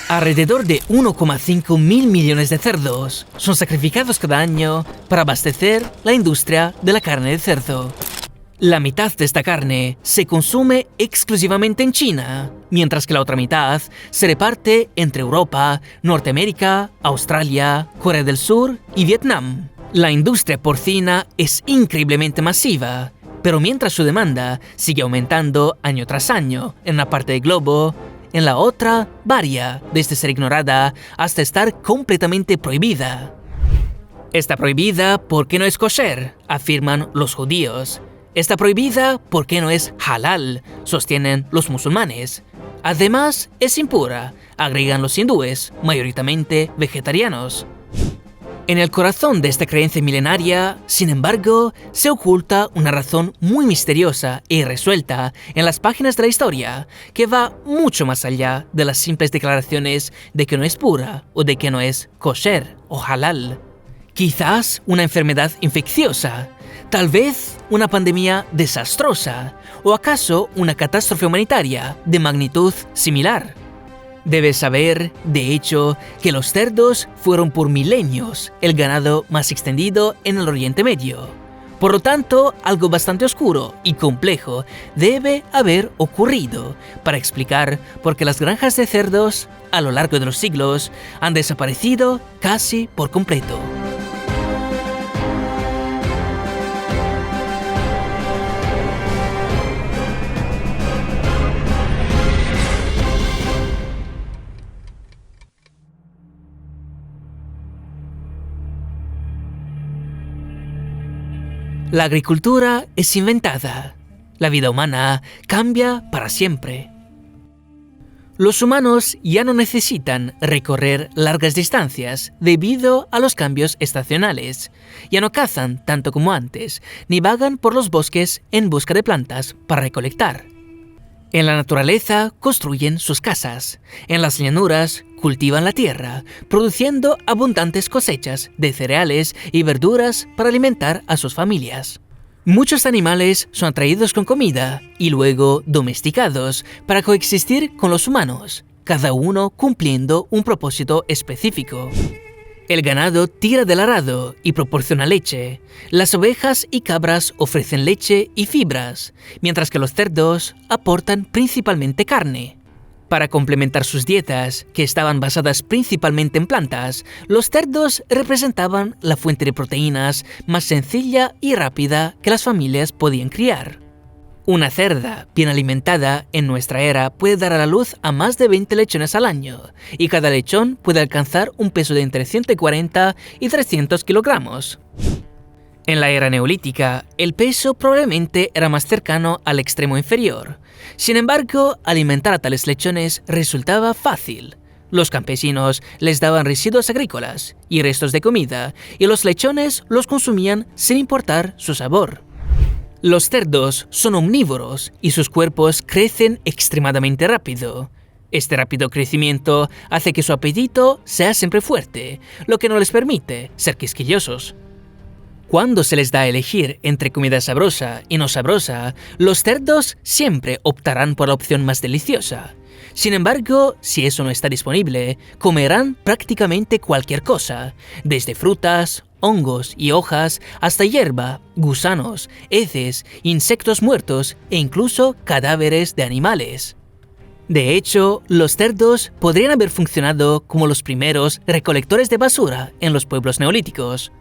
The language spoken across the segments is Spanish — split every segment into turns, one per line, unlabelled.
Alrededor de 1,5 mil millones de cerdos son sacrificados cada año para abastecer la industria de la carne de cerdo. La mitad de esta carne se consume exclusivamente en China, mientras que la otra mitad se reparte entre Europa, Norteamérica, Australia, Corea del Sur y Vietnam. La industria porcina es increíblemente masiva, pero mientras su demanda sigue aumentando año tras año en una parte del globo, en la otra varía desde ser ignorada hasta estar completamente prohibida. Está prohibida porque no es kosher, afirman los judíos. Está prohibida porque no es halal, sostienen los musulmanes. Además, es impura, agregan los hindúes, mayoritariamente vegetarianos. En el corazón de esta creencia milenaria, sin embargo, se oculta una razón muy misteriosa e irresuelta en las páginas de la historia, que va mucho más allá de las simples declaraciones de que no es pura o de que no es kosher o halal. Quizás una enfermedad infecciosa, tal vez una pandemia desastrosa, o acaso una catástrofe humanitaria de magnitud similar. Debes saber, de hecho, que los cerdos fueron por milenios el ganado más extendido en el Oriente Medio. Por lo tanto, algo bastante oscuro y complejo debe haber ocurrido para explicar por qué las granjas de cerdos, a lo largo de los siglos, han desaparecido casi por completo. La agricultura es inventada. La vida humana cambia para siempre. Los humanos ya no necesitan recorrer largas distancias debido a los cambios estacionales. Ya no cazan tanto como antes, ni vagan por los bosques en busca de plantas para recolectar. En la naturaleza construyen sus casas. En las llanuras cultivan la tierra, produciendo abundantes cosechas de cereales y verduras para alimentar a sus familias. Muchos animales son atraídos con comida y luego domesticados para coexistir con los humanos, cada uno cumpliendo un propósito específico. El ganado tira del arado y proporciona leche. Las ovejas y cabras ofrecen leche y fibras, mientras que los cerdos aportan principalmente carne. Para complementar sus dietas, que estaban basadas principalmente en plantas, los cerdos representaban la fuente de proteínas más sencilla y rápida que las familias podían criar. Una cerda bien alimentada en nuestra era puede dar a la luz a más de 20 lechones al año, y cada lechón puede alcanzar un peso de entre 140 y 300 kilogramos. En la era neolítica, el peso probablemente era más cercano al extremo inferior. Sin embargo, alimentar a tales lechones resultaba fácil. Los campesinos les daban residuos agrícolas y restos de comida, y los lechones los consumían sin importar su sabor. Los cerdos son omnívoros y sus cuerpos crecen extremadamente rápido. Este rápido crecimiento hace que su apetito sea siempre fuerte, lo que no les permite ser quisquillosos. Cuando se les da a elegir entre comida sabrosa y no sabrosa, los cerdos siempre optarán por la opción más deliciosa. Sin embargo, si eso no está disponible, comerán prácticamente cualquier cosa, desde frutas, hongos y hojas hasta hierba, gusanos, heces, insectos muertos e incluso cadáveres de animales. De hecho, los cerdos podrían haber funcionado como los primeros recolectores de basura en los pueblos neolíticos.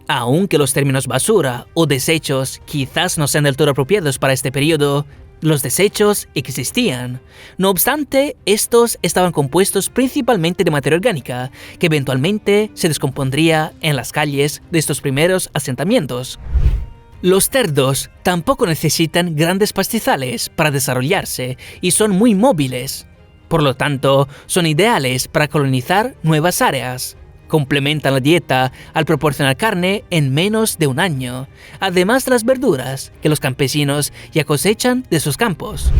Aunque los términos basura o desechos quizás no sean del todo apropiados para este periodo, los desechos existían. No obstante, estos estaban compuestos principalmente de materia orgánica, que eventualmente se descompondría en las calles de estos primeros asentamientos. Los cerdos tampoco necesitan grandes pastizales para desarrollarse y son muy móviles. Por lo tanto, son ideales para colonizar nuevas áreas. Complementan la dieta al proporcionar carne en menos de un año, además de las verduras que los campesinos ya cosechan de sus campos.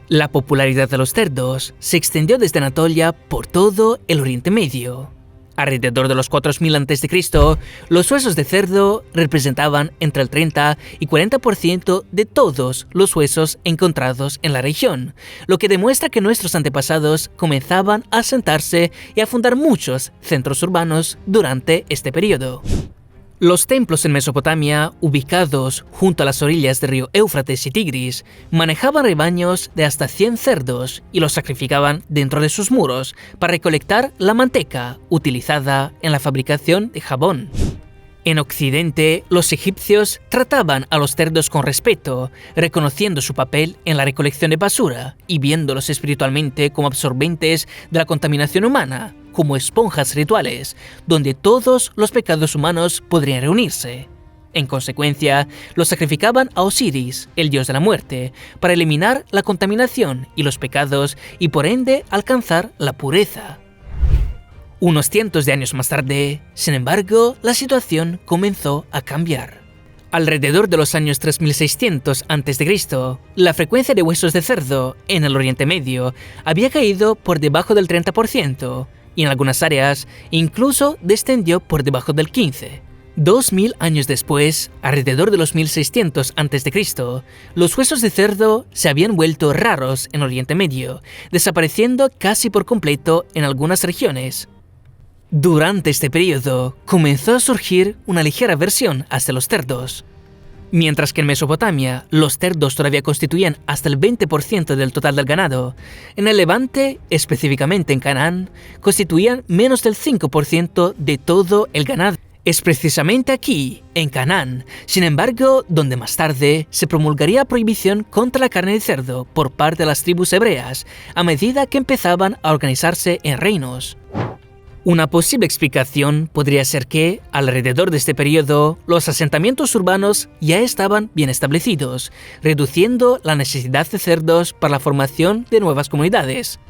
La popularidad de los cerdos se extendió desde Anatolia por todo el Oriente Medio. Alrededor de los 4000 a.C., los huesos de cerdo representaban entre el 30 y 40% de todos los huesos encontrados en la región, lo que demuestra que nuestros antepasados comenzaban a asentarse y a fundar muchos centros urbanos durante este periodo. Los templos en Mesopotamia, ubicados junto a las orillas del río Éufrates y Tigris, manejaban rebaños de hasta 100 cerdos y los sacrificaban dentro de sus muros para recolectar la manteca utilizada en la fabricación de jabón. En Occidente, los egipcios trataban a los cerdos con respeto, reconociendo su papel en la recolección de basura y viéndolos espiritualmente como absorbentes de la contaminación humana, como esponjas rituales, donde todos los pecados humanos podrían reunirse. En consecuencia, los sacrificaban a Osiris, el dios de la muerte, para eliminar la contaminación y los pecados y por ende alcanzar la pureza. Unos cientos de años más tarde, sin embargo, la situación comenzó a cambiar. Alrededor de los años 3600 a.C., la frecuencia de huesos de cerdo en el Oriente Medio había caído por debajo del 30%, y en algunas áreas incluso descendió por debajo del 15%. 2000 años después, alrededor de los 1600 a.C., los huesos de cerdo se habían vuelto raros en Oriente Medio, desapareciendo casi por completo en algunas regiones. Durante este periodo, comenzó a surgir una ligera aversión hacia los cerdos. Mientras que en Mesopotamia los cerdos todavía constituían hasta el 20% del total del ganado, en el Levante, específicamente en Canaán, constituían menos del 5% de todo el ganado. Es precisamente aquí, en Canaán, sin embargo, donde más tarde se promulgaría prohibición contra la carne de cerdo por parte de las tribus hebreas, a medida que empezaban a organizarse en reinos. Una posible explicación podría ser que, alrededor de este periodo, los asentamientos urbanos ya estaban bien establecidos, reduciendo la necesidad de cerdos para la formación de nuevas comunidades.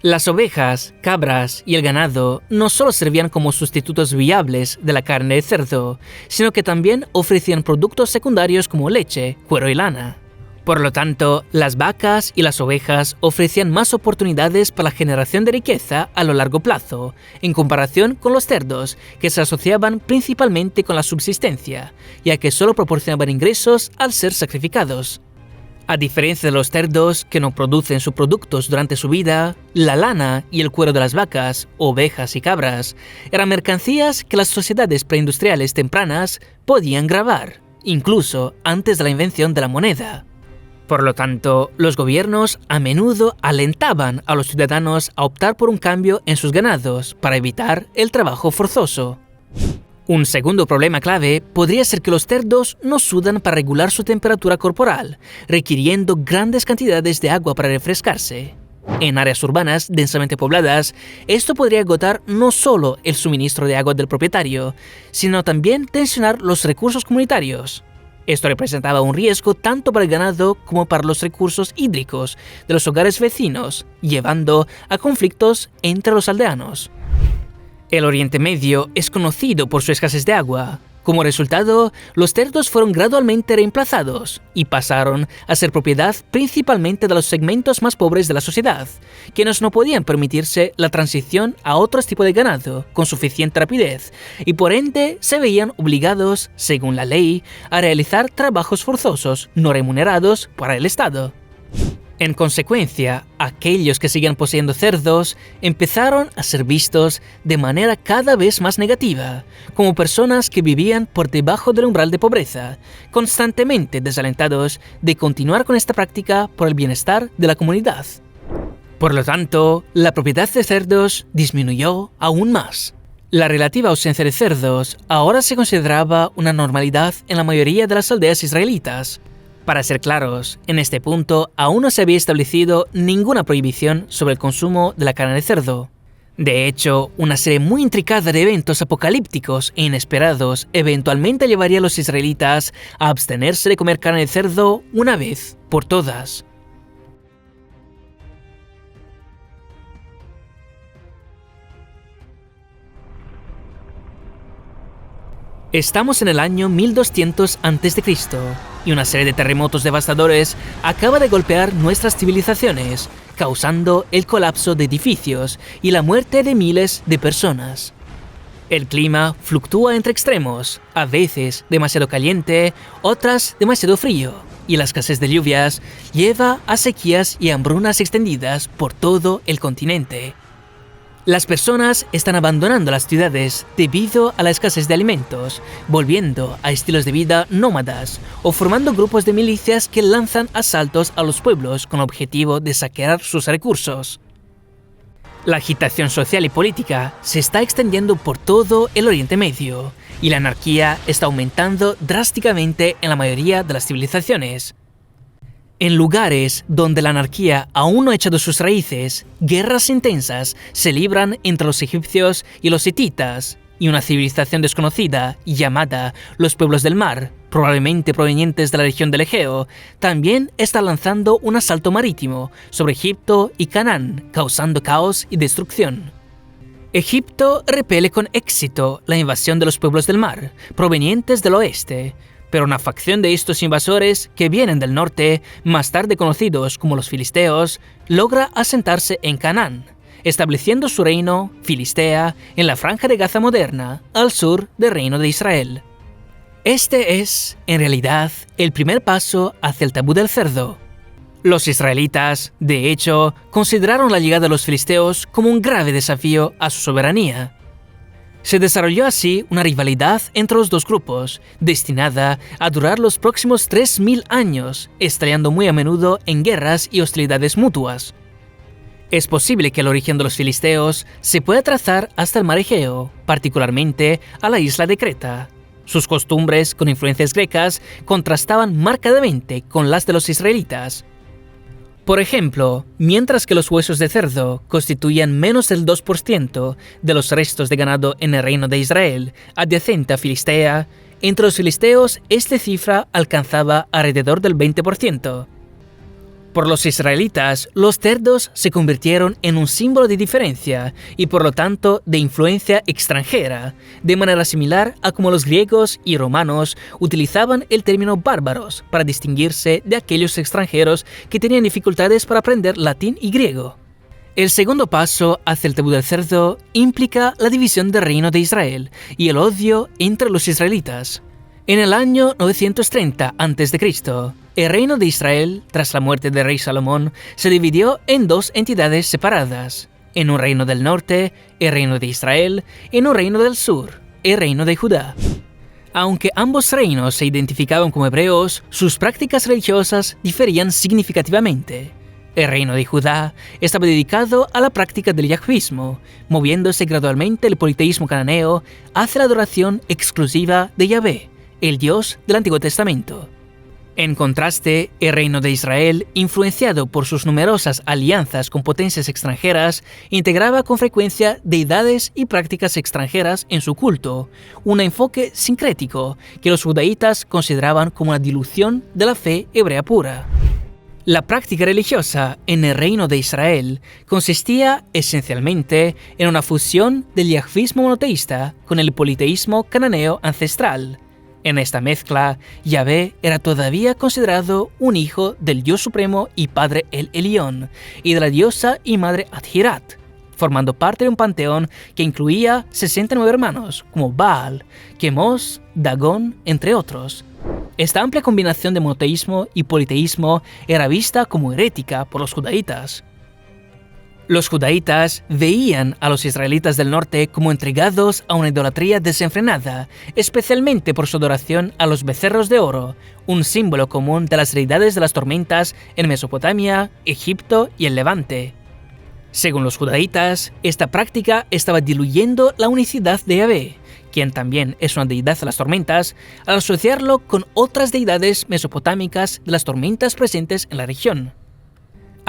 Las ovejas, cabras y el ganado no solo servían como sustitutos viables de la carne de cerdo, sino que también ofrecían productos secundarios como leche, cuero y lana. Por lo tanto, las vacas y las ovejas ofrecían más oportunidades para la generación de riqueza a lo largo plazo, en comparación con los cerdos, que se asociaban principalmente con la subsistencia, ya que solo proporcionaban ingresos al ser sacrificados. A diferencia de los cerdos, que no producen subproductos durante su vida, la lana y el cuero de las vacas, ovejas y cabras eran mercancías que las sociedades preindustriales tempranas podían grabar, incluso antes de la invención de la moneda. Por lo tanto, los gobiernos a menudo alentaban a los ciudadanos a optar por un cambio en sus ganados para evitar el trabajo forzoso. Un segundo problema clave podría ser que los cerdos no sudan para regular su temperatura corporal, requiriendo grandes cantidades de agua para refrescarse. En áreas urbanas densamente pobladas, esto podría agotar no solo el suministro de agua del propietario, sino también tensionar los recursos comunitarios. Esto representaba un riesgo tanto para el ganado como para los recursos hídricos de los hogares vecinos, llevando a conflictos entre los aldeanos. El Oriente Medio es conocido por su escasez de agua. Como resultado, los cerdos fueron gradualmente reemplazados y pasaron a ser propiedad principalmente de los segmentos más pobres de la sociedad, quienes no podían permitirse la transición a otros tipos de ganado con suficiente rapidez y por ende se veían obligados, según la ley, a realizar trabajos forzosos no remunerados para el Estado. En consecuencia, aquellos que seguían poseyendo cerdos empezaron a ser vistos de manera cada vez más negativa, como personas que vivían por debajo del umbral de pobreza, constantemente desalentados de continuar con esta práctica por el bienestar de la comunidad. Por lo tanto, la propiedad de cerdos disminuyó aún más. La relativa ausencia de cerdos ahora se consideraba una normalidad en la mayoría de las aldeas israelitas. Para ser claros, en este punto aún no se había establecido ninguna prohibición sobre el consumo de la carne de cerdo. De hecho, una serie muy intricada de eventos apocalípticos e inesperados eventualmente llevaría a los israelitas a abstenerse de comer carne de cerdo una vez por todas. Estamos en el año 1200 a.C. y una serie de terremotos devastadores acaba de golpear nuestras civilizaciones, causando el colapso de edificios y la muerte de miles de personas. El clima fluctúa entre extremos, a veces demasiado caliente, otras demasiado frío, y la escasez de lluvias lleva a sequías y hambrunas extendidas por todo el continente. Las personas están abandonando las ciudades debido a la escasez de alimentos, volviendo a estilos de vida nómadas o formando grupos de milicias que lanzan asaltos a los pueblos con el objetivo de saquear sus recursos. La agitación social y política se está extendiendo por todo el Oriente Medio, y la anarquía está aumentando drásticamente en la mayoría de las civilizaciones. En lugares donde la anarquía aún no ha echado sus raíces, guerras intensas se libran entre los egipcios y los hititas, y una civilización desconocida, llamada los pueblos del mar, probablemente provenientes de la región del Egeo, también está lanzando un asalto marítimo sobre Egipto y Canaán, causando caos y destrucción. Egipto repele con éxito la invasión de los pueblos del mar, provenientes del oeste, pero una facción de estos invasores que vienen del norte, más tarde conocidos como los filisteos, logra asentarse en Canaán, estableciendo su reino, Filistea, en la franja de Gaza moderna, al sur del reino de Israel. Este es, en realidad, el primer paso hacia el tabú del cerdo. Los israelitas, de hecho, consideraron la llegada de los filisteos como un grave desafío a su soberanía. Se desarrolló así una rivalidad entre los dos grupos, destinada a durar los próximos 3000 años, estallando muy a menudo en guerras y hostilidades mutuas. Es posible que el origen de los filisteos se pueda trazar hasta el mar Egeo, particularmente a la isla de Creta. Sus costumbres, con influencias grecas, contrastaban marcadamente con las de los israelitas. Por ejemplo, mientras que los huesos de cerdo constituían menos del 2% de los restos de ganado en el reino de Israel, adyacente a Filistea, entre los filisteos esta cifra alcanzaba alrededor del 20%. Por los israelitas, los cerdos se convirtieron en un símbolo de diferencia y por lo tanto de influencia extranjera, de manera similar a como los griegos y romanos utilizaban el término bárbaros para distinguirse de aquellos extranjeros que tenían dificultades para aprender latín y griego. El segundo paso hacia el tabú del cerdo implica la división del reino de Israel y el odio entre los israelitas. En el año 930 a.C., el reino de Israel, tras la muerte del rey Salomón, se dividió en dos entidades separadas, en un reino del norte, el reino de Israel, y en un reino del sur, el reino de Judá. Aunque ambos reinos se identificaban como hebreos, sus prácticas religiosas diferían significativamente. El reino de Judá estaba dedicado a la práctica del yahvismo, moviéndose gradualmente el politeísmo cananeo hacia la adoración exclusiva de Yahvé, el Dios del Antiguo Testamento. En contraste, el reino de Israel, influenciado por sus numerosas alianzas con potencias extranjeras, integraba con frecuencia deidades y prácticas extranjeras en su culto, un enfoque sincrético que los judaítas consideraban como una dilución de la fe hebrea pura. La práctica religiosa en el reino de Israel consistía esencialmente en una fusión del yahvismo monoteísta con el politeísmo cananeo ancestral. En esta mezcla, Yahvé era todavía considerado un hijo del Dios Supremo y Padre El Elión, y de la diosa y madre Adhirat, formando parte de un panteón que incluía 69 hermanos, como Baal, Quemos, Dagón, entre otros. Esta amplia combinación de monoteísmo y politeísmo era vista como herética por los judaítas. Los judaítas veían a los israelitas del norte como entregados a una idolatría desenfrenada, especialmente por su adoración a los becerros de oro, un símbolo común de las deidades de las tormentas en Mesopotamia, Egipto y el Levante. Según los judaítas, esta práctica estaba diluyendo la unicidad de Yahvé, quien también es una deidad de las tormentas, al asociarlo con otras deidades mesopotámicas de las tormentas presentes en la región.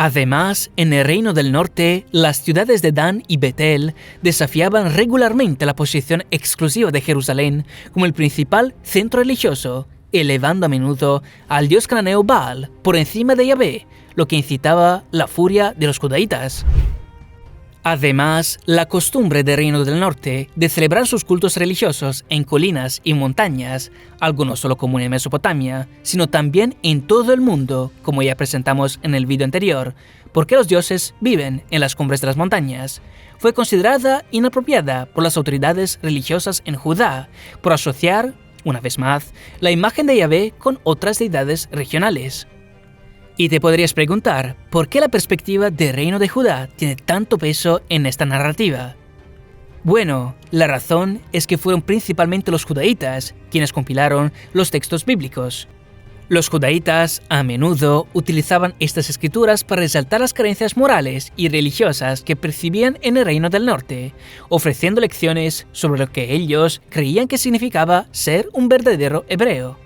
Además, en el reino del norte, las ciudades de Dan y Betel desafiaban regularmente la posición exclusiva de Jerusalén como el principal centro religioso, elevando a menudo al dios cananeo Baal por encima de Yahvé, lo que incitaba la furia de los judaítas. Además, la costumbre del Reino del Norte de celebrar sus cultos religiosos en colinas y montañas, algo no solo común en Mesopotamia, sino también en todo el mundo, como ya presentamos en el vídeo anterior, porque los dioses viven en las cumbres de las montañas, fue considerada inapropiada por las autoridades religiosas en Judá por asociar, una vez más, la imagen de Yahvé con otras deidades regionales. Y te podrías preguntar, ¿por qué la perspectiva del reino de Judá tiene tanto peso en esta narrativa? Bueno, la razón es que fueron principalmente los judaítas quienes compilaron los textos bíblicos. Los judaítas a menudo utilizaban estas escrituras para resaltar las carencias morales y religiosas que percibían en el reino del norte, ofreciendo lecciones sobre lo que ellos creían que significaba ser un verdadero hebreo.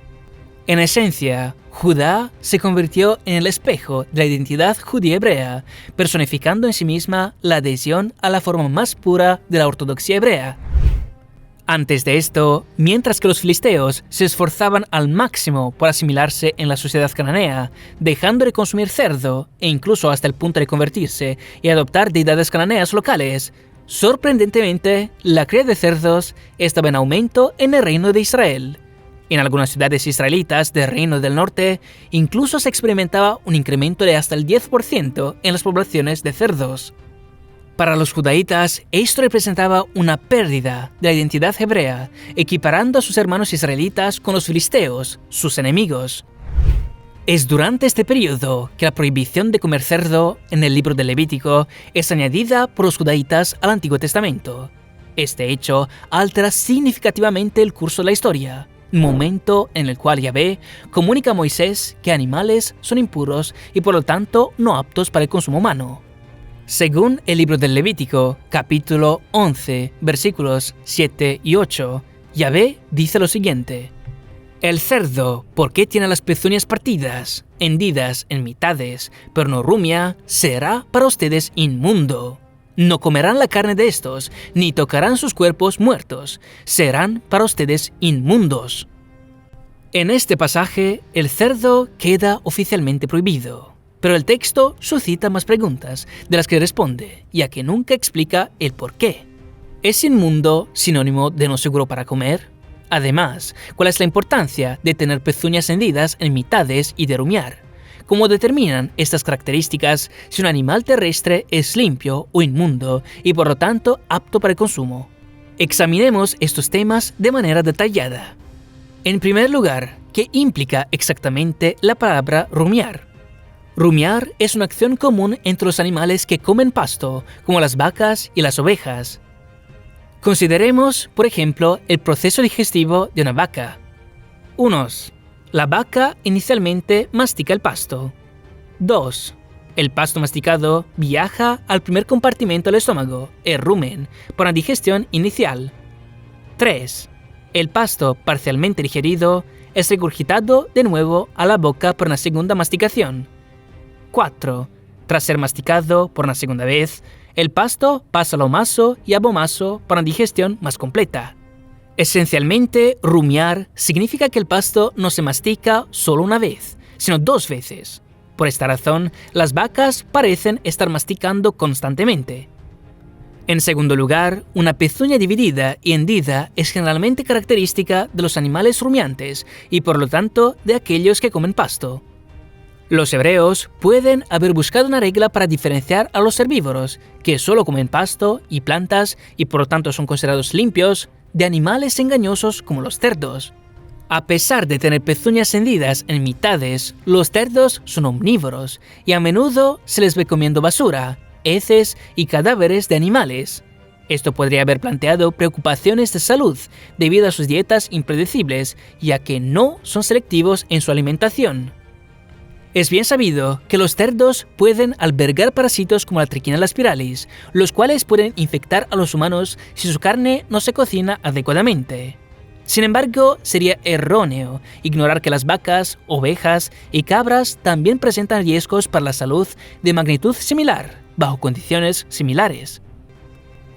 En esencia, Judá se convirtió en el espejo de la identidad judía hebrea, personificando en sí misma la adhesión a la forma más pura de la ortodoxia hebrea. Antes de esto, mientras que los filisteos se esforzaban al máximo por asimilarse en la sociedad cananea, dejando de consumir cerdo e incluso hasta el punto de convertirse y adoptar deidades cananeas locales, sorprendentemente, la cría de cerdos estaba en aumento en el reino de Israel. En algunas ciudades israelitas del Reino del Norte, incluso se experimentaba un incremento de hasta el 10% en las poblaciones de cerdos. Para los judaítas, esto representaba una pérdida de la identidad hebrea, equiparando a sus hermanos israelitas con los filisteos, sus enemigos. Es durante este periodo que la prohibición de comer cerdo en el libro del Levítico es añadida por los judaítas al Antiguo Testamento. Este hecho altera significativamente el curso de la historia, momento en el cual Yahvé comunica a Moisés que animales son impuros y por lo tanto no aptos para el consumo humano. Según el libro del Levítico, capítulo 11, versículos 7 y 8, Yahvé dice lo siguiente: «El cerdo, porque tiene las pezuñas partidas, hendidas en mitades, pero no rumia, será para ustedes inmundo. No comerán la carne de estos, ni tocarán sus cuerpos muertos, serán para ustedes inmundos». En este pasaje, el cerdo queda oficialmente prohibido, pero el texto suscita más preguntas de las que responde, ya que nunca explica el por qué. ¿Es inmundo sinónimo de no seguro para comer? Además, ¿cuál es la importancia de tener pezuñas hendidas en mitades y de rumiar? ¿Cómo determinan estas características si un animal terrestre es limpio o inmundo y por lo tanto apto para el consumo? Examinemos estos temas de manera detallada. En primer lugar, ¿qué implica exactamente la palabra rumiar? Rumiar es una acción común entre los animales que comen pasto, como las vacas y las ovejas. Consideremos, por ejemplo, el proceso digestivo de una vaca. 1. La vaca inicialmente mastica el pasto. 2. El pasto masticado viaja al primer compartimento del estómago, el rumen, por la digestión inicial. 3. El pasto parcialmente digerido es regurgitado de nuevo a la boca por una segunda masticación. 4. Tras ser masticado por una segunda vez, el pasto pasa al omaso y abomaso para una digestión más completa. Esencialmente, rumiar significa que el pasto no se mastica solo una vez, sino 2 veces. Por esta razón, las vacas parecen estar masticando constantemente. En segundo lugar, una pezuña dividida y hendida es generalmente característica de los animales rumiantes y por lo tanto de aquellos que comen pasto. Los hebreos pueden haber buscado una regla para diferenciar a los herbívoros, que solo comen pasto y plantas y por lo tanto son considerados limpios, de animales engañosos como los cerdos. A pesar de tener pezuñas hendidas en mitades, los cerdos son omnívoros y a menudo se les ve comiendo basura, heces y cadáveres de animales. Esto podría haber planteado preocupaciones de salud debido a sus dietas impredecibles, ya que no son selectivos en su alimentación. Es bien sabido que los cerdos pueden albergar parásitos como la Trichinella spiralis, los cuales pueden infectar a los humanos si su carne no se cocina adecuadamente. Sin embargo, sería erróneo ignorar que las vacas, ovejas y cabras también presentan riesgos para la salud de magnitud similar, bajo condiciones similares.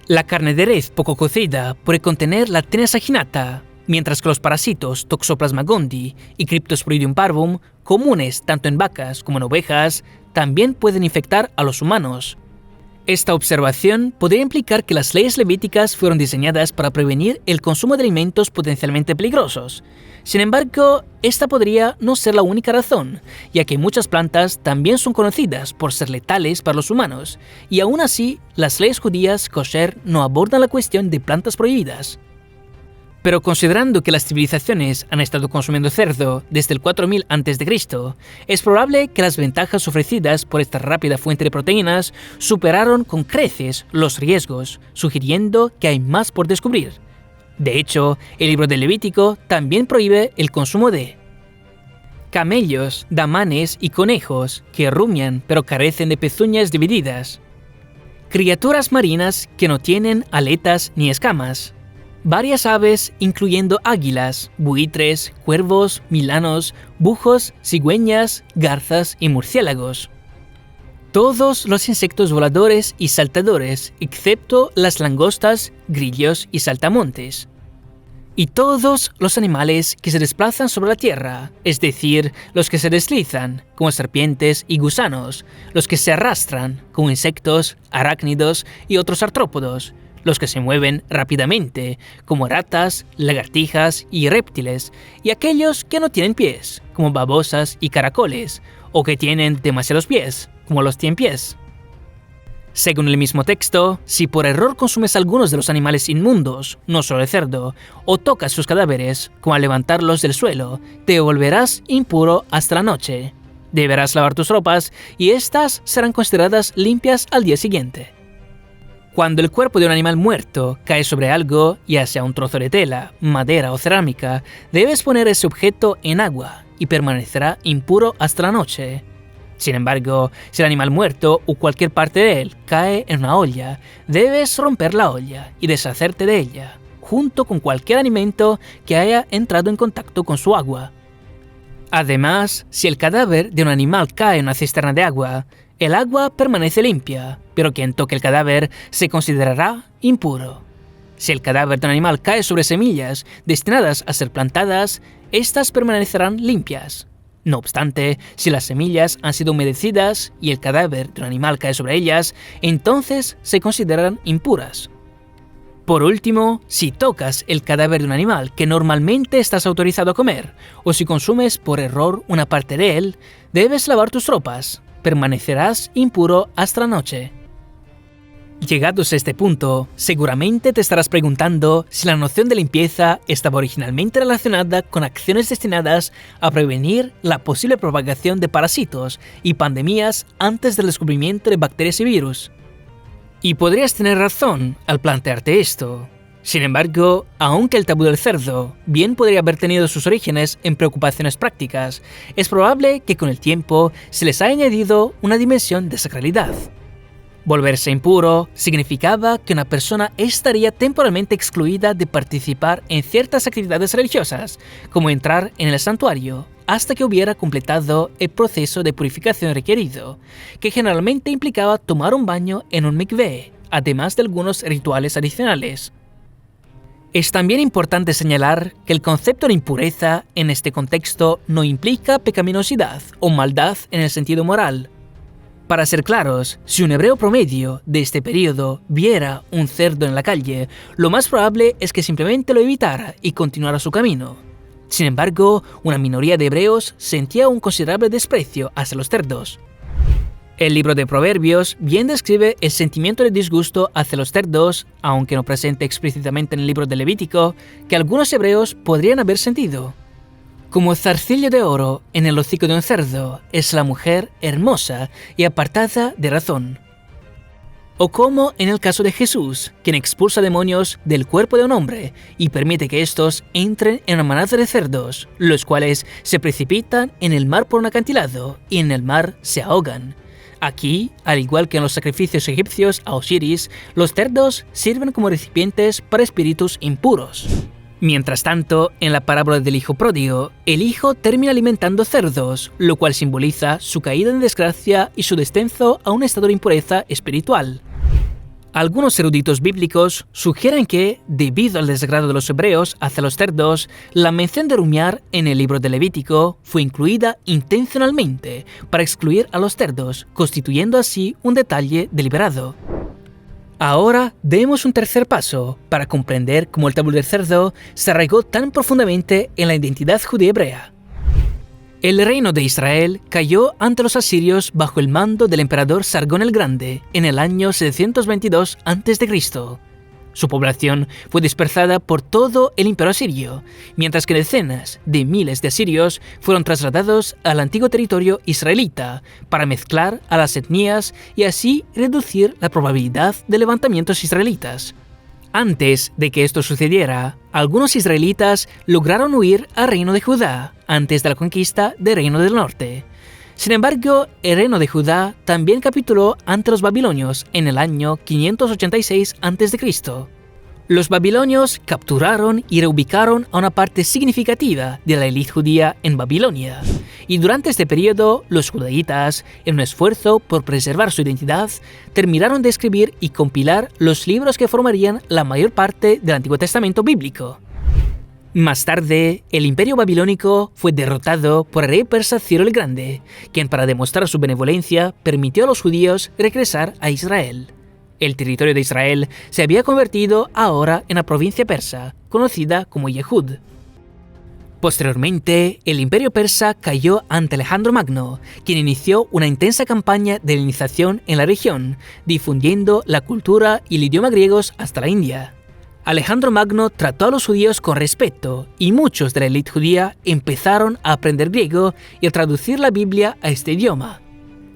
La carne de res poco cocida puede contener la Taenia saginata, mientras que los parásitos Toxoplasma gondii y Cryptosporidium parvum, comunes tanto en vacas como en ovejas, también pueden infectar a los humanos. Esta observación podría implicar que las leyes levíticas fueron diseñadas para prevenir el consumo de alimentos potencialmente peligrosos. Sin embargo, esta podría no ser la única razón, ya que muchas plantas también son conocidas por ser letales para los humanos, y aún así, las leyes judías kosher no abordan la cuestión de plantas prohibidas. Pero considerando que las civilizaciones han estado consumiendo cerdo desde el 4000 a.C., es probable que las ventajas ofrecidas por esta rápida fuente de proteínas superaron con creces los riesgos, sugiriendo que hay más por descubrir. De hecho, el libro del Levítico también prohíbe el consumo de camellos, damanes y conejos que rumian pero carecen de pezuñas divididas, criaturas marinas que no tienen aletas ni escamas, varias aves incluyendo águilas, buitres, cuervos, milanos, bujos, cigüeñas, garzas y murciélagos. Todos los insectos voladores y saltadores, excepto las langostas, grillos y saltamontes. Y todos los animales que se desplazan sobre la tierra, es decir, los que se deslizan, como serpientes y gusanos, los que se arrastran, como insectos, arácnidos y otros artrópodos, los que se mueven rápidamente, como ratas, lagartijas y reptiles, y aquellos que no tienen pies, como babosas y caracoles, o que tienen demasiados pies, como los tiempiés. Según el mismo texto, si por error consumes algunos de los animales inmundos, no solo el cerdo, o tocas sus cadáveres, como al levantarlos del suelo, te volverás impuro hasta la noche. Deberás lavar tus ropas y éstas serán consideradas limpias al día siguiente. Cuando el cuerpo de un animal muerto cae sobre algo, ya sea un trozo de tela, madera o cerámica, debes poner ese objeto en agua y permanecerá impuro hasta la noche. Sin embargo, si el animal muerto o cualquier parte de él cae en una olla, debes romper la olla y deshacerte de ella, junto con cualquier alimento que haya entrado en contacto con su agua. Además, si el cadáver de un animal cae en una cisterna de agua, el agua permanece limpia, pero quien toque el cadáver se considerará impuro. Si el cadáver de un animal cae sobre semillas destinadas a ser plantadas, éstas permanecerán limpias. No obstante, si las semillas han sido humedecidas y el cadáver de un animal cae sobre ellas, entonces se consideran impuras. Por último, si tocas el cadáver de un animal que normalmente estás autorizado a comer, o si consumes por error una parte de él, debes lavar tus ropas. Permanecerás impuro hasta la noche. Llegados a este punto, seguramente te estarás preguntando si la noción de limpieza estaba originalmente relacionada con acciones destinadas a prevenir la posible propagación de parásitos y pandemias antes del descubrimiento de bacterias y virus. Y podrías tener razón al plantearte esto. Sin embargo, aunque el tabú del cerdo bien podría haber tenido sus orígenes en preocupaciones prácticas, es probable que con el tiempo se les haya añadido una dimensión de sacralidad. Volverse impuro significaba que una persona estaría temporalmente excluida de participar en ciertas actividades religiosas, como entrar en el santuario, hasta que hubiera completado el proceso de purificación requerido, que generalmente implicaba tomar un baño en un mikveh, además de algunos rituales adicionales. Es también importante señalar que el concepto de impureza en este contexto no implica pecaminosidad o maldad en el sentido moral. Para ser claros, si un hebreo promedio de este periodo viera un cerdo en la calle, lo más probable es que simplemente lo evitara y continuara su camino. Sin embargo, una minoría de hebreos sentía un considerable desprecio hacia los cerdos. El libro de Proverbios bien describe el sentimiento de disgusto hacia los cerdos, aunque no presente explícitamente en el libro de Levítico, que algunos hebreos podrían haber sentido. Como zarcillo de oro en el hocico de un cerdo es la mujer hermosa y apartada de razón. O como en el caso de Jesús, quien expulsa demonios del cuerpo de un hombre y permite que estos entren en una manada de cerdos, los cuales se precipitan en el mar por un acantilado y en el mar se ahogan. Aquí, al igual que en los sacrificios egipcios a Osiris, los cerdos sirven como recipientes para espíritus impuros. Mientras tanto, en la parábola del hijo pródigo, el hijo termina alimentando cerdos, lo cual simboliza su caída en desgracia y su descenso a un estado de impureza espiritual. Algunos eruditos bíblicos sugieren que, debido al desagrado de los hebreos hacia los cerdos, la mención de rumiar en el libro de Levítico fue incluida intencionalmente para excluir a los cerdos, constituyendo así un detalle deliberado. Ahora demos un tercer paso para comprender cómo el tabú del cerdo se arraigó tan profundamente en la identidad judía hebrea. El reino de Israel cayó ante los asirios bajo el mando del emperador Sargón el Grande en el año 722 a.C. Su población fue dispersada por todo el imperio asirio, mientras que decenas de miles de asirios fueron trasladados al antiguo territorio israelita para mezclar a las etnias y así reducir la probabilidad de levantamientos israelitas. Antes de que esto sucediera, algunos israelitas lograron huir al reino de Judá antes de la conquista del reino del norte. Sin embargo, el reino de Judá también capituló ante los babilonios en el año 586 a.C. Los babilonios capturaron y reubicaron a una parte significativa de la élite judía en Babilonia. Y durante este periodo, los judaítas, en un esfuerzo por preservar su identidad, terminaron de escribir y compilar los libros que formarían la mayor parte del Antiguo Testamento bíblico. Más tarde, el imperio babilónico fue derrotado por el rey persa Ciro el Grande, quien para demostrar su benevolencia permitió a los judíos regresar a Israel. El territorio de Israel se había convertido ahora en la provincia persa, conocida como Yehud. Posteriormente, el imperio persa cayó ante Alejandro Magno, quien inició una intensa campaña de helenización en la región, difundiendo la cultura y el idioma griegos hasta la India. Alejandro Magno trató a los judíos con respeto y muchos de la élite judía empezaron a aprender griego y a traducir la Biblia a este idioma.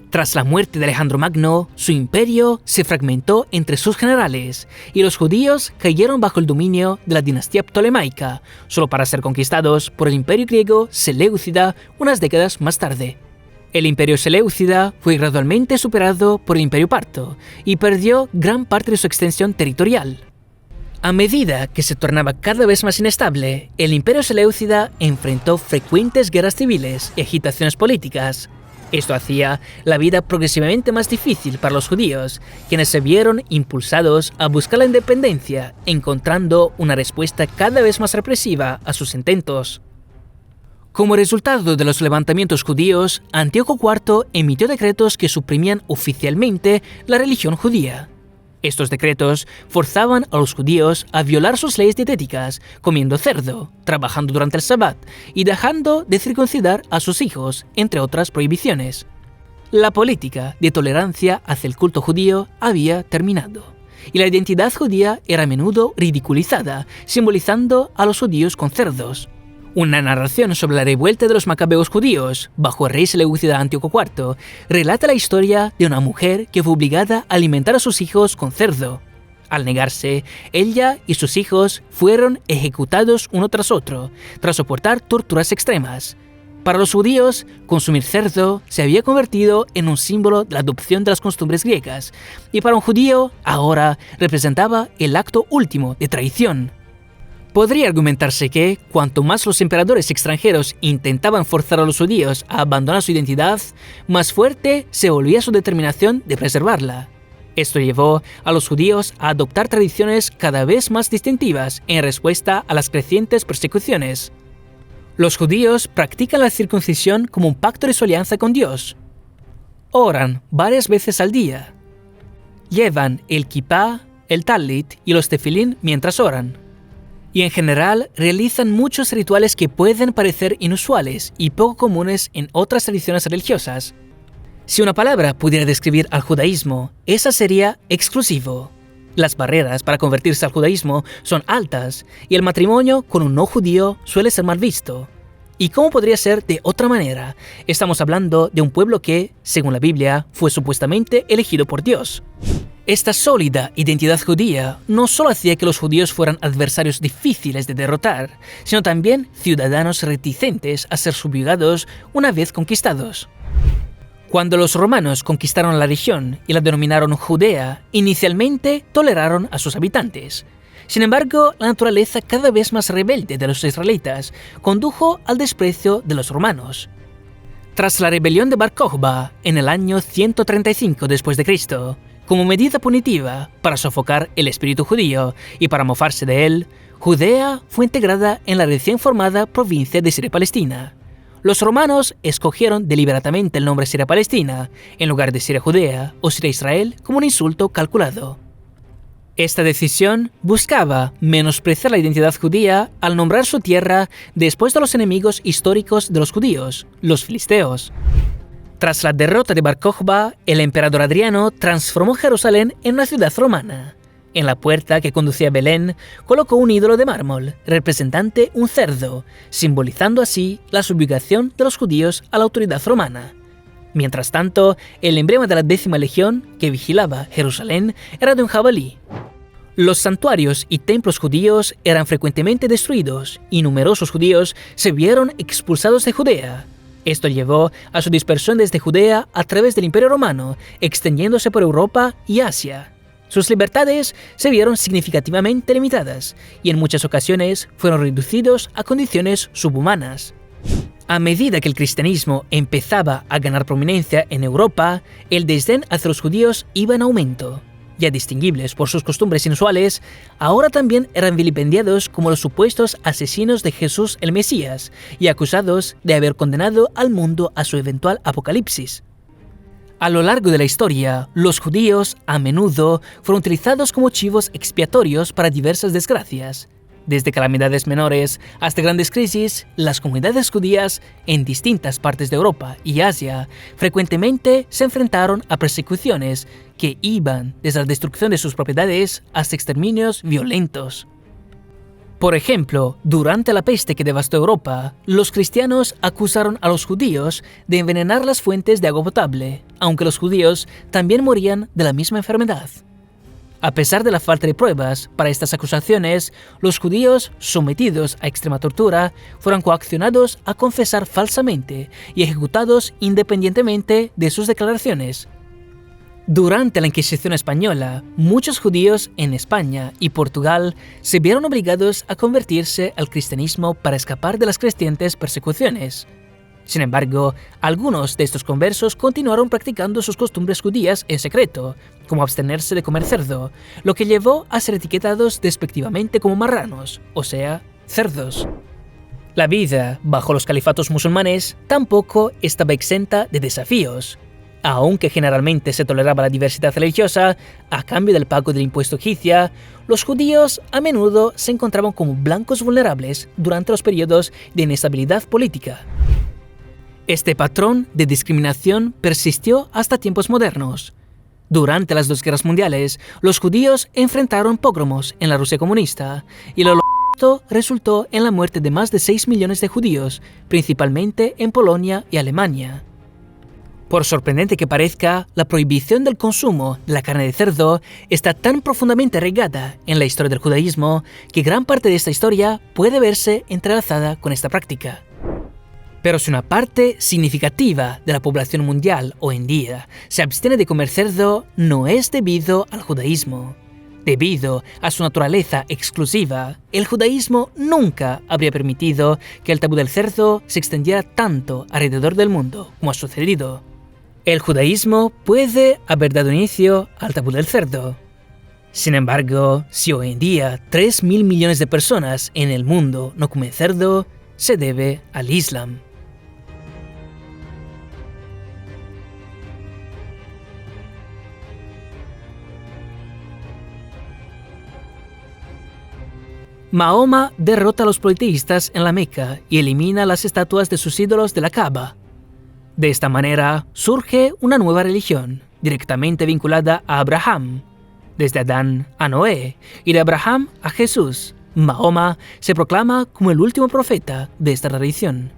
Tras la muerte de Alejandro Magno, su imperio se fragmentó entre sus generales y los judíos cayeron bajo el dominio de la dinastía ptolemaica, solo para ser conquistados por el imperio griego seleucida unas décadas más tarde. El imperio seleucida fue gradualmente superado por el imperio parto y perdió gran parte de su extensión territorial. A medida que se tornaba cada vez más inestable, el imperio seleucida enfrentó frecuentes guerras civiles y agitaciones políticas. Esto hacía la vida progresivamente más difícil para los judíos, quienes se vieron impulsados a buscar la independencia, encontrando una respuesta cada vez más represiva a sus intentos. Como resultado de los levantamientos judíos, Antíoco IV emitió decretos que suprimían oficialmente la religión judía. Estos decretos forzaban a los judíos a violar sus leyes dietéticas, comiendo cerdo, trabajando durante el Sabbat y dejando de circuncidar a sus hijos, entre otras prohibiciones. La política de tolerancia hacia el culto judío había terminado, y la identidad judía era a menudo ridiculizada, simbolizando a los judíos con cerdos. Una narración sobre la revuelta de los macabeos judíos, bajo el rey seleucida Antíoco IV, relata la historia de una mujer que fue obligada a alimentar a sus hijos con cerdo. Al negarse, ella y sus hijos fueron ejecutados uno tras otro, tras soportar torturas extremas. Para los judíos, consumir cerdo se había convertido en un símbolo de la adopción de las costumbres griegas, y para un judío, ahora representaba el acto último de traición. Podría argumentarse que, cuanto más los emperadores extranjeros intentaban forzar a los judíos a abandonar su identidad, más fuerte se volvía su determinación de preservarla. Esto llevó a los judíos a adoptar tradiciones cada vez más distintivas en respuesta a las crecientes persecuciones. Los judíos practican la circuncisión como un pacto de su alianza con Dios. Oran varias veces al día. Llevan el kipá, el talit y los tefilín mientras oran. Y en general realizan muchos rituales que pueden parecer inusuales y poco comunes en otras tradiciones religiosas. Si una palabra pudiera describir al judaísmo, esa sería exclusivo. Las barreras para convertirse al judaísmo son altas y el matrimonio con un no judío suele ser mal visto. ¿Y cómo podría ser de otra manera? Estamos hablando de un pueblo que, según la Biblia, fue supuestamente elegido por Dios. Esta sólida identidad judía no solo hacía que los judíos fueran adversarios difíciles de derrotar, sino también ciudadanos reticentes a ser subyugados una vez conquistados. Cuando los romanos conquistaron la región y la denominaron Judea, inicialmente toleraron a sus habitantes. Sin embargo, la naturaleza cada vez más rebelde de los israelitas condujo al desprecio de los romanos. Tras la rebelión de Bar Kokhba en el año 135 después de Cristo, como medida punitiva para sofocar el espíritu judío y para mofarse de él, Judea fue integrada en la recién formada provincia de Siria-Palestina. Los romanos escogieron deliberadamente el nombre Siria-Palestina en lugar de Siria-Judea o Siria-Israel como un insulto calculado. Esta decisión buscaba menospreciar la identidad judía al nombrar su tierra después de los enemigos históricos de los judíos, los filisteos. Tras la derrota de Bar Kokhba, el emperador Adriano transformó Jerusalén en una ciudad romana. En la puerta que conducía a Belén colocó un ídolo de mármol, representante un cerdo, simbolizando así la subjugación de los judíos a la autoridad romana. Mientras tanto, el emblema de la 10ª legión, que vigilaba Jerusalén, era de un jabalí. Los santuarios y templos judíos eran frecuentemente destruidos y numerosos judíos se vieron expulsados de Judea. Esto llevó a su dispersión desde Judea a través del Imperio Romano, extendiéndose por Europa y Asia. Sus libertades se vieron significativamente limitadas y en muchas ocasiones fueron reducidos a condiciones subhumanas. A medida que el cristianismo empezaba a ganar prominencia en Europa, el desdén hacia los judíos iba en aumento. Ya distinguibles por sus costumbres inusuales, ahora también eran vilipendiados como los supuestos asesinos de Jesús el Mesías y acusados de haber condenado al mundo a su eventual apocalipsis. A lo largo de la historia, los judíos a menudo fueron utilizados como chivos expiatorios para diversas desgracias. Desde calamidades menores hasta grandes crisis, las comunidades judías en distintas partes de Europa y Asia frecuentemente se enfrentaron a persecuciones que iban desde la destrucción de sus propiedades hasta exterminios violentos. Por ejemplo, durante la peste que devastó Europa, los cristianos acusaron a los judíos de envenenar las fuentes de agua potable, aunque los judíos también morían de la misma enfermedad. A pesar de la falta de pruebas para estas acusaciones, los judíos, sometidos a extrema tortura, fueron coaccionados a confesar falsamente y ejecutados independientemente de sus declaraciones. Durante la Inquisición española, muchos judíos en España y Portugal se vieron obligados a convertirse al cristianismo para escapar de las crecientes persecuciones. Sin embargo, algunos de estos conversos continuaron practicando sus costumbres judías en secreto, como abstenerse de comer cerdo, lo que llevó a ser etiquetados despectivamente como marranos, o sea, cerdos. La vida bajo los califatos musulmanes tampoco estaba exenta de desafíos. Aunque generalmente se toleraba la diversidad religiosa, a cambio del pago del impuesto egipcio, los judíos a menudo se encontraban como blancos vulnerables durante los periodos de inestabilidad política. Este patrón de discriminación persistió hasta tiempos modernos. Durante las 2 guerras mundiales, los judíos enfrentaron pogromos en la Rusia comunista y el holocausto resultó en la muerte de más de 6 millones de judíos, principalmente en Polonia y Alemania. Por sorprendente que parezca, la prohibición del consumo de la carne de cerdo está tan profundamente arraigada en la historia del judaísmo que gran parte de esta historia puede verse entrelazada con esta práctica. Pero si una parte significativa de la población mundial hoy en día se abstiene de comer cerdo, no es debido al judaísmo. Debido a su naturaleza exclusiva, el judaísmo nunca habría permitido que el tabú del cerdo se extendiera tanto alrededor del mundo como ha sucedido. El judaísmo puede haber dado inicio al tabú del cerdo. Sin embargo, si hoy en día 3.000 millones de personas en el mundo no comen cerdo, se debe al Islam. Mahoma derrota a los politeístas en la Meca y elimina las estatuas de sus ídolos de la Kaaba. De esta manera surge una nueva religión, directamente vinculada a Abraham. Desde Adán a Noé y de Abraham a Jesús, Mahoma se proclama como el último profeta de esta tradición.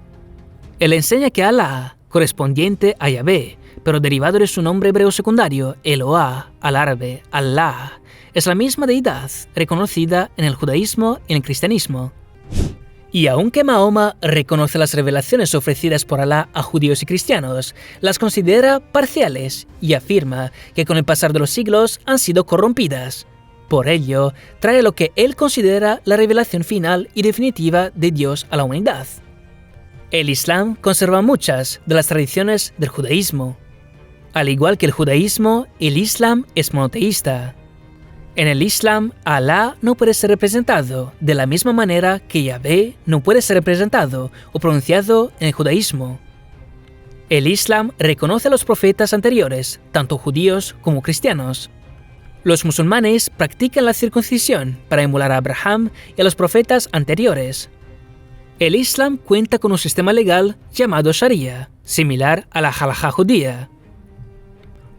Él enseña que Alá, correspondiente a Yahvé, pero derivado de su nombre hebreo secundario, Eloah, al árabe, Allah, es la misma deidad reconocida en el judaísmo y en el cristianismo. Y aunque Mahoma reconoce las revelaciones ofrecidas por Alá a judíos y cristianos, las considera parciales y afirma que con el pasar de los siglos han sido corrompidas. Por ello, trae lo que él considera la revelación final y definitiva de Dios a la humanidad. El Islam conserva muchas de las tradiciones del judaísmo. Al igual que el judaísmo, el Islam es monoteísta. En el Islam, Alá no puede ser representado de la misma manera que Yahvé no puede ser representado o pronunciado en el judaísmo. El Islam reconoce a los profetas anteriores, tanto judíos como cristianos. Los musulmanes practican la circuncisión para emular a Abraham y a los profetas anteriores. El Islam cuenta con un sistema legal llamado Sharia, similar a la halajá judía.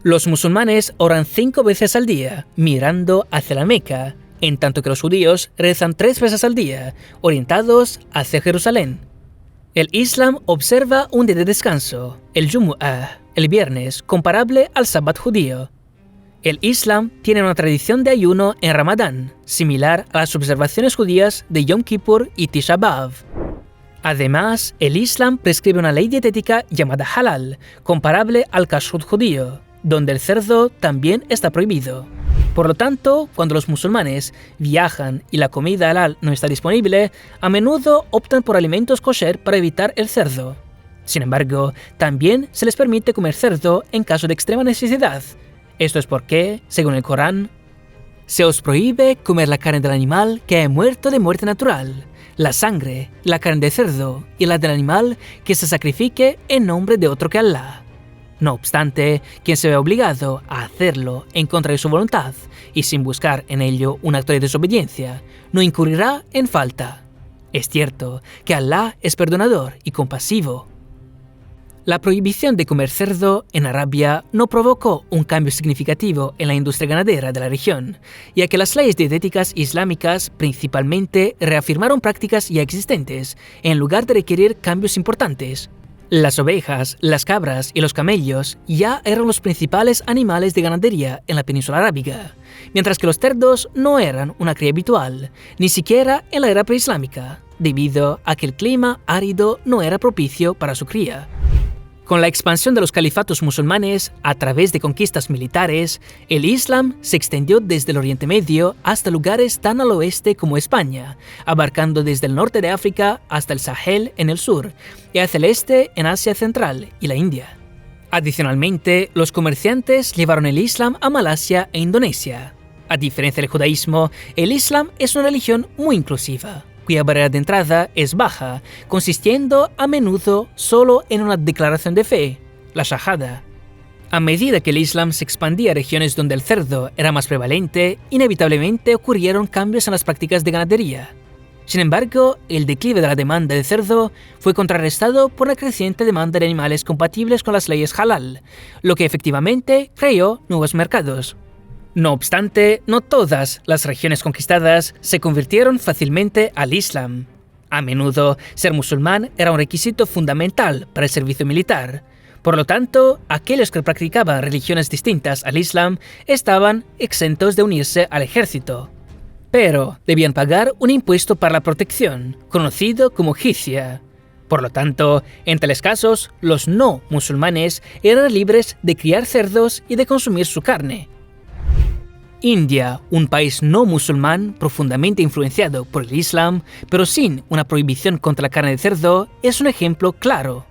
Los musulmanes oran 5 veces al día, mirando hacia la Meca, en tanto que los judíos rezan 3 veces al día, orientados hacia Jerusalén. El Islam observa un día de descanso, el Jumu'ah, el viernes, comparable al Sabbat judío. El Islam tiene una tradición de ayuno en Ramadán, similar a las observaciones judías de Yom Kippur y Tisha B'Av. Además, el Islam prescribe una ley dietética llamada halal, comparable al kashrut judío, donde el cerdo también está prohibido. Por lo tanto, cuando los musulmanes viajan y la comida halal no está disponible, a menudo optan por alimentos kosher para evitar el cerdo. Sin embargo, también se les permite comer cerdo en caso de extrema necesidad. Esto es porque, según el Corán, se os prohíbe comer la carne del animal que ha muerto de muerte natural, la sangre, la carne de cerdo y la del animal que se sacrifique en nombre de otro que Allah. No obstante, quien se ve obligado a hacerlo en contra de su voluntad y sin buscar en ello un acto de desobediencia, no incurrirá en falta. Es cierto que Allah es perdonador y compasivo. La prohibición de comer cerdo en Arabia no provocó un cambio significativo en la industria ganadera de la región, ya que las leyes dietéticas islámicas principalmente reafirmaron prácticas ya existentes, en lugar de requerir cambios importantes. Las ovejas, las cabras y los camellos ya eran los principales animales de ganadería en la península arábiga, mientras que los cerdos no eran una cría habitual, ni siquiera en la era preislámica, debido a que el clima árido no era propicio para su cría. Con la expansión de los califatos musulmanes a través de conquistas militares, el Islam se extendió desde el Oriente Medio hasta lugares tan al oeste como España, abarcando desde el norte de África hasta el Sahel en el sur y hacia el este en Asia Central y la India. Adicionalmente, los comerciantes llevaron el Islam a Malasia e Indonesia. A diferencia del judaísmo, el Islam es una religión muy inclusiva, cuya barrera de entrada es baja, consistiendo a menudo solo en una declaración de fe, la shahada. A medida que el Islam se expandía a regiones donde el cerdo era más prevalente, inevitablemente ocurrieron cambios en las prácticas de ganadería. Sin embargo, el declive de la demanda de cerdo fue contrarrestado por la creciente demanda de animales compatibles con las leyes halal, lo que efectivamente creó nuevos mercados. No obstante, no todas las regiones conquistadas se convirtieron fácilmente al Islam. A menudo, ser musulmán era un requisito fundamental para el servicio militar. Por lo tanto, aquellos que practicaban religiones distintas al Islam estaban exentos de unirse al ejército. Pero debían pagar un impuesto para la protección, conocido como jizya. Por lo tanto, en tales casos, los no musulmanes eran libres de criar cerdos y de consumir su carne. India, un país no musulmán profundamente influenciado por el Islam, pero sin una prohibición contra la carne de cerdo, es un ejemplo claro.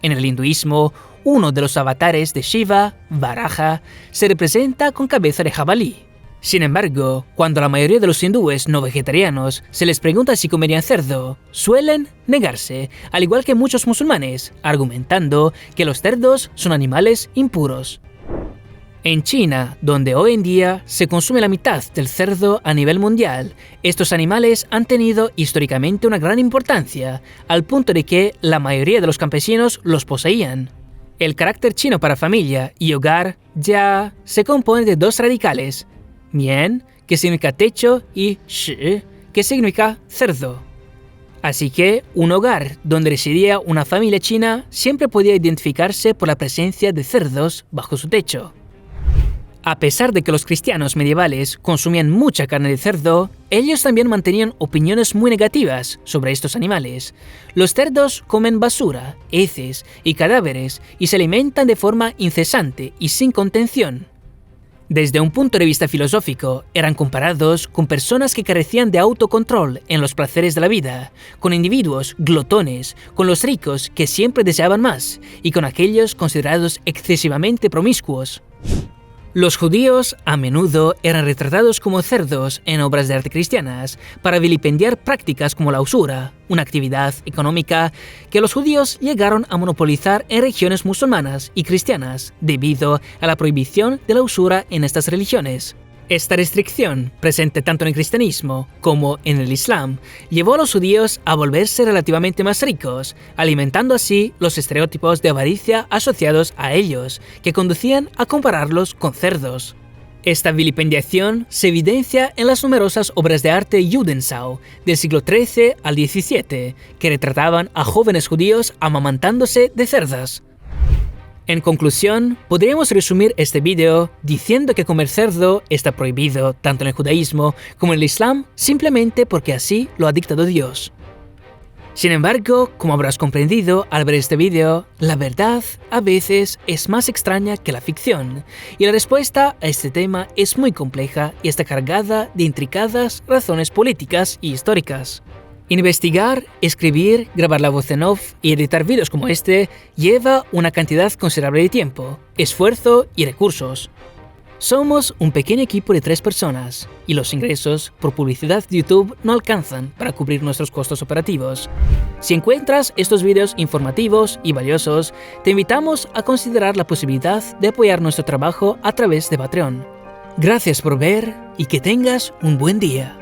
En el hinduismo, uno de los avatares de Shiva, Varaha, se representa con cabeza de jabalí. Sin embargo, cuando a la mayoría de los hindúes no vegetarianos se les pregunta si comerían cerdo, suelen negarse, al igual que muchos musulmanes, argumentando que los cerdos son animales impuros. En China, donde hoy en día se consume la mitad del cerdo a nivel mundial, estos animales han tenido históricamente una gran importancia, al punto de que la mayoría de los campesinos los poseían. El carácter chino para familia y hogar ya se compone de 2 radicales, mian, que significa techo, y shi, que significa cerdo. Así que un hogar donde residía una familia china siempre podía identificarse por la presencia de cerdos bajo su techo. A pesar de que los cristianos medievales consumían mucha carne de cerdo, ellos también mantenían opiniones muy negativas sobre estos animales. Los cerdos comen basura, heces y cadáveres y se alimentan de forma incesante y sin contención. Desde un punto de vista filosófico, eran comparados con personas que carecían de autocontrol en los placeres de la vida, con individuos glotones, con los ricos que siempre deseaban más y con aquellos considerados excesivamente promiscuos. Los judíos a menudo eran retratados como cerdos en obras de arte cristianas para vilipendiar prácticas como la usura, una actividad económica que los judíos llegaron a monopolizar en regiones musulmanas y cristianas debido a la prohibición de la usura en estas religiones. Esta restricción, presente tanto en el cristianismo como en el islam, llevó a los judíos a volverse relativamente más ricos, alimentando así los estereotipos de avaricia asociados a ellos, que conducían a compararlos con cerdos. Esta vilipendiación se evidencia en las numerosas obras de arte Judenschau del siglo XIII al XVII, que retrataban a jóvenes judíos amamantándose de cerdas. En conclusión, podríamos resumir este vídeo diciendo que comer cerdo está prohibido tanto en el judaísmo como en el islam simplemente porque así lo ha dictado Dios. Sin embargo, como habrás comprendido al ver este vídeo, la verdad a veces es más extraña que la ficción, y la respuesta a este tema es muy compleja y está cargada de intricadas razones políticas y históricas. Investigar, escribir, grabar la voz en off y editar vídeos como este lleva una cantidad considerable de tiempo, esfuerzo y recursos. Somos un pequeño equipo de 3 personas y los ingresos por publicidad de YouTube no alcanzan para cubrir nuestros costos operativos. Si encuentras estos vídeos informativos y valiosos, te invitamos a considerar la posibilidad de apoyar nuestro trabajo a través de Patreon. Gracias por ver y que tengas un buen día.